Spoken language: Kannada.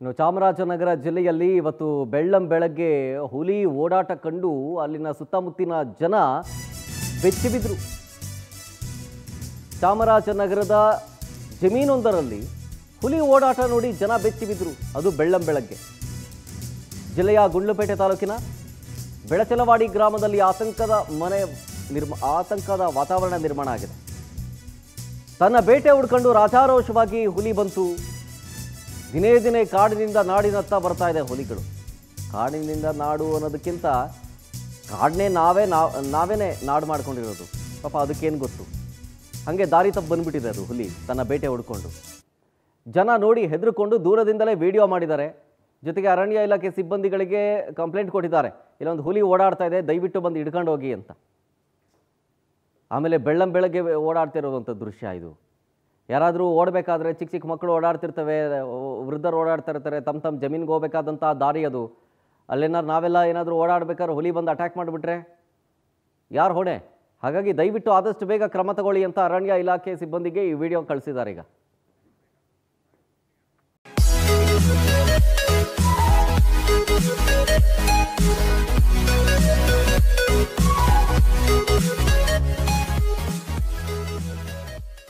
ಇನ್ನು ಚಾಮರಾಜನಗರ ಜಿಲ್ಲೆಯಲ್ಲಿ ಇವತ್ತು ಬೆಳ್ಳಂಬೆಳಗ್ಗೆ ಹುಲಿ ಓಡಾಟ ಕಂಡು ಅಲ್ಲಿನ ಸುತ್ತಮುತ್ತಿನ ಜನ ಬೆಚ್ಚಿಬಿದ್ರು. ಚಾಮರಾಜನಗರದ ಜಮೀನೊಂದರಲ್ಲಿ ಹುಲಿ ಓಡಾಟ ನೋಡಿ ಜನ ಬೆಚ್ಚಿಬಿದ್ರು. ಅದು ಬೆಳ್ಳಂಬೆಳಗ್ಗೆ. ಜಿಲ್ಲೆಯ ಗುಂಡ್ಲುಪೇಟೆ ತಾಲೂಕಿನ ಬೆಳಚಲವಾಡಿ ಗ್ರಾಮದಲ್ಲಿ ಆತಂಕದ ವಾತಾವರಣ ನಿರ್ಮಾಣ ಆಗಿದೆ. ತನ್ನ ಬೇಟೆ ಹುಡ್ಕೊಂಡು ರಾಜಾರೋಷವಾಗಿ ಹುಲಿ ಬಂತು. ದಿನೇ ದಿನೇ ಕಾಡಿನಿಂದ ನಾಡಿನತ್ತ ಬರ್ತಾ ಇದೆ ಹುಲಿಗಳು. ಕಾಡಿನಿಂದ ನಾಡು ಅನ್ನೋದಕ್ಕಿಂತ ಕಾಡನ್ನೇ ನಾವೇನೇ ನಾಡು ಮಾಡ್ಕೊಂಡಿರೋದು. ಪಾಪ ಅದಕ್ಕೇನು ಗೊತ್ತು. ಹಾಗೆ ದಾರಿ ತಪ್ಪು ಬಂದ್ಬಿಟ್ಟಿದೆ ಅದು ಹುಲಿ ತನ್ನ ಬೇಟೆ ಹುಡ್ಕೊಂಡು. ಜನ ನೋಡಿ ಹೆದರ್ಕೊಂಡು ದೂರದಿಂದಲೇ ವಿಡಿಯೋ ಮಾಡಿದ್ದಾರೆ. ಜೊತೆಗೆ ಅರಣ್ಯ ಇಲಾಖೆ ಸಿಬ್ಬಂದಿಗಳಿಗೆ ಕಂಪ್ಲೇಂಟ್ ಕೊಟ್ಟಿದ್ದಾರೆ, ಇಲ್ಲೊಂದು ಹುಲಿ ಓಡಾಡ್ತಾ ಇದೆ, ದಯವಿಟ್ಟು ಬಂದು ಹಿಡ್ಕೊಂಡು ಹೋಗಿ ಅಂತ. ಆಮೇಲೆ ಬೆಳ್ಳಂಬೆಳಗ್ಗೆ ಓಡಾಡ್ತಿರೋವಂಥ ದೃಶ್ಯ ಇದು. ಯಾರಾದರೂ ಓಡಬೇಕಾದ್ರೆ ಚಿಕ್ಕ ಚಿಕ್ಕ ಮಕ್ಕಳು ಓಡಾಡ್ತಿರ್ತವೆ, ವೃದ್ಧರು ಓಡಾಡ್ತಿರ್ತಾರೆ, ತಮ್ಮ ಜಮೀನಿಗೆ ಹೋಗ್ಬೇಕಾದಂಥ ದಾರಿ ಅದು. ನಾವೆಲ್ಲ ಏನಾದರೂ ಓಡಾಡ್ಬೇಕಾದ್ರೆ ಹುಲಿ ಬಂದು ಅಟ್ಯಾಕ್ ಮಾಡಿಬಿಟ್ರೆ ಯಾರು ಹೊಣೆ? ಹಾಗಾಗಿ ದಯವಿಟ್ಟು ಆದಷ್ಟು ಬೇಗ ಕ್ರಮ ತಗೊಳ್ಳಿ ಅಂತ ಅರಣ್ಯ ಇಲಾಖೆ ಸಿಬ್ಬಂದಿಗೆ ಈ ವಿಡಿಯೋ ಕಳಿಸಿದ್ದಾರೆ. ಈಗ